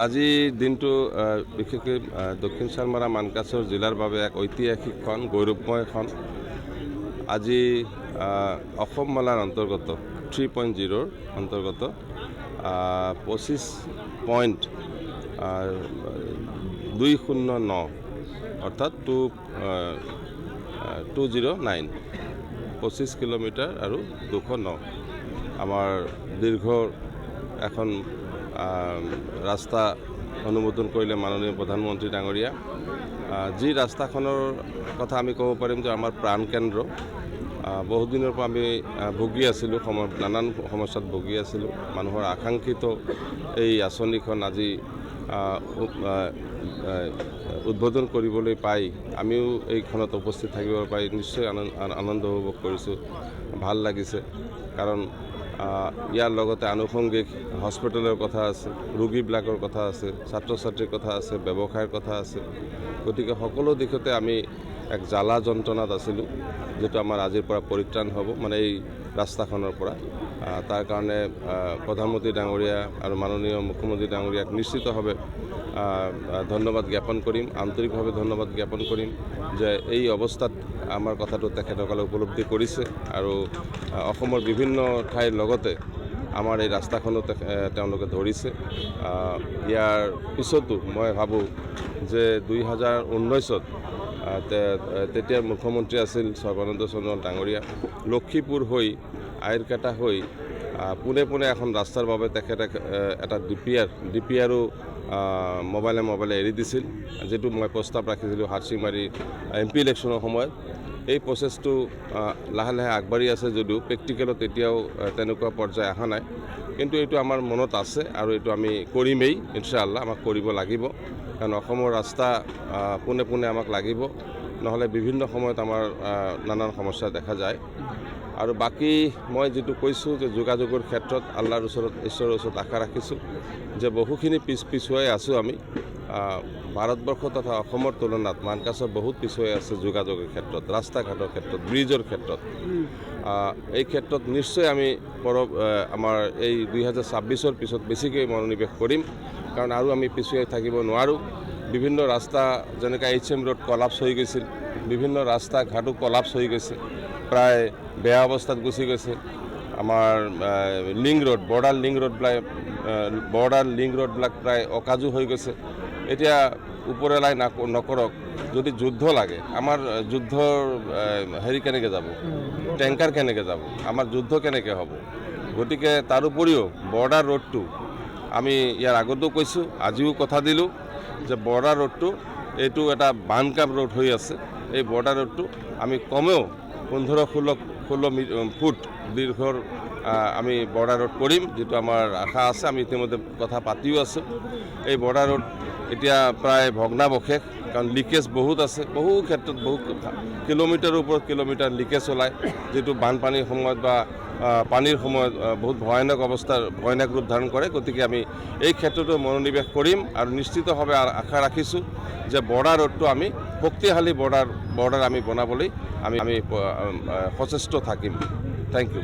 আজি দিনটো বিশেষকৈ দক্ষিণ চানমাৰা মানকাছৰ জিলাৰ বাবে এক ঐতিহাসিক ক্ষণ, গৌৰৱময় ক্ষণ। আজি অসম মালাৰ অন্তৰ্গত 3.0 অন্তৰ্গত 25.209 অৰ্থাৎ 209 25 কিলোমিটাৰ আৰু 209 আমাৰ দীৰ্ঘ এখন ৰাস্তা অনুমোদন কৰিলে মাননীয় প্ৰধানমন্ত্ৰী ডাঙৰীয়া। যি ৰাস্তাখনৰ কথা আমি ক'ব পাৰিম যে আমাৰ প্ৰাণকেন্দ্ৰ। বহুদিনৰ পৰা আমি ভুগি আছিলোঁ, নানান সমস্যাত ভুগি আছিলোঁ। মানুহৰ আকাংক্ষিত এই আঁচনিখন আজি উদ্বোধন কৰিবলৈ পাই আমিও এইখনত উপস্থিত থাকিব পাই নিশ্চয় আনন্দ উপভোগ কৰিছোঁ, ভাল লাগিছে। কাৰণ ইয়াৰ লগতে আনুষংগিক হস্পিটেলৰ কথা আছে, ৰোগীবিলাকৰ কথা আছে, ছাত্ৰ ছাত্ৰীৰ কথা আছে, ব্যৱসায়ৰ কথা আছে। গতিকে সকলো দিশতে আমি এক জ্বালা যন্ত্ৰণাত আছিলোঁ, যিটো আমাৰ আজিৰ পৰা পৰিত্ৰাণ হ'ব, মানে এই ৰাস্তাখনৰ পৰা। তাৰ কাৰণে প্ৰধানমন্ত্ৰী ডাঙৰীয়া আৰু মাননীয় মুখ্যমন্ত্ৰী ডাঙৰীয়াক নিশ্চিতভাৱে ধন্যবাদ জ্ঞাপন কৰিম, আন্তৰিকভাৱে ধন্যবাদ জ্ঞাপন কৰিম যে এই অৱস্থাত আমাৰ কথাটো তেখেতসকলে উপলব্ধি কৰিছে আৰু অসমৰ বিভিন্ন ঠাইৰ লগতে আমাৰ এই ৰাস্তাখনো তেওঁলোকে ধৰিছে। ইয়াৰ পিছতো মই ভাবোঁ যে 2019ত তেতিয়াৰ মুখ্যমন্ত্ৰী আছিল সৰ্বানন্দ সোণোৱাল ডাঙৰীয়া। লক্ষীপুৰ হৈ আইৰকাটা হৈ পোনে পোনে এখন ৰাস্তাৰ বাবে তেখেতে এটা ডিপিআৰো মোবাইলে এৰি দিছিল, যিটো মই প্ৰস্তাৱ ৰাখিছিলোঁ হাৰচিংমাৰী MP ইলেকশ্যনৰ সময়ত। এই প্ৰচেছটো লাহে লাহে আগবাঢ়ি আছে যদিও প্ৰেক্টিকেলত এতিয়াও তেনেকুৱা পৰ্যায় অহা নাই, কিন্তু এইটো আমাৰ মনত আছে আৰু এইটো আমি কৰিমেই ইনশাআল্লাহ। আমাক কৰিব লাগিব, কাৰণ অসমৰ ৰাস্তা পোনে পোনে আমাক লাগিব, নহ'লে বিভিন্ন সময়ত আমাৰ নানান সমস্যা দেখা যায়। আৰু বাকী মই যিটো কৈছোঁ যে যোগাযোগৰ ক্ষেত্ৰত আল্লাহৰ ওচৰত, ঈশ্বৰৰ ওচৰত আশা ৰাখিছোঁ যে বহুখিনি পিছুৱাই আছোঁ আমি। ভাৰতবৰ্ষ তথা অসমৰ তুলনাত মানকাছৰ বহুত পিছুৱাই আছে যোগাযোগৰ ক্ষেত্ৰত, ৰাস্তা ঘাটৰ ক্ষেত্ৰত, ব্ৰিজৰ ক্ষেত্ৰত। এই ক্ষেত্ৰত নিশ্চয় আমি আমাৰ এই 2026ৰ পিছত বেছিকৈ মনোনিৱেশ কৰিম, কাৰণ আৰু আমি পিছুৱাই থাকিব নোৱাৰোঁ। বিভিন্ন ৰাস্তা যেনেকৈ HM ৰোড কলাপছ হৈ গৈছিল, বিভিন্ন ৰাস্তা ঘাটো কলাপছ হৈ গৈছে, প্ৰায় বেয়া অৱস্থাত গুচি গৈছে। আমাৰ বৰ্ডাৰ লিংক ৰোডবিলাক প্ৰায় অকাজু হৈ গৈছে। এতিয়া ওপৰলাই নকৰক, যদি যুদ্ধ লাগে, আমাৰ যুদ্ধৰ কেনেকৈ যাব, টেংকাৰ কেনেকৈ যাব, আমাৰ যুদ্ধ কেনেকৈ হ'ব। গতিকে তাৰোপৰিও বৰ্ডাৰ ৰোডটো আমি ইয়াৰ আগতেও কৈছোঁ, আজিও কথা দিলোঁ যে বৰ্ডাৰ ৰোডটো এইটো এটা বানকাপ ৰোড হৈ আছে। এই বৰ্ডাৰ ৰোডটো আমি কমেও 15-16 ফুট দীৰ্ঘৰ আমি বৰ্ডাৰ ৰোড কৰিম, যিটো আমাৰ আশা আছে। আমি ইতিমধ্যে কথা পাতিও আছোঁ। এই বৰ্ডাৰ ৰোড এতিয়া প্ৰায় ভগ্নাৱশেষ, কাৰণ লিকেজ বহুত আছে, বহু ক্ষেত্ৰত বহু কিলোমিটাৰৰ ওপৰত কিলোমিটাৰ লিকেজ ওলায়, যিটো বানপানীৰ সময়ত বা পানীৰ সময়ত বহুত ভয়ানক ৰূপ ধাৰণ কৰে। গতিকে আমি এই ক্ষেত্ৰতো মনোনিৱেশ কৰিম আৰু নিশ্চিতভাৱে আশা ৰাখিছোঁ যে বৰ্ডাৰ ৰোডটো আমি শক্তিশালী বৰ্ডাৰ আমি বনাবলৈ আমি সচেষ্ট থাকিম। Thank U.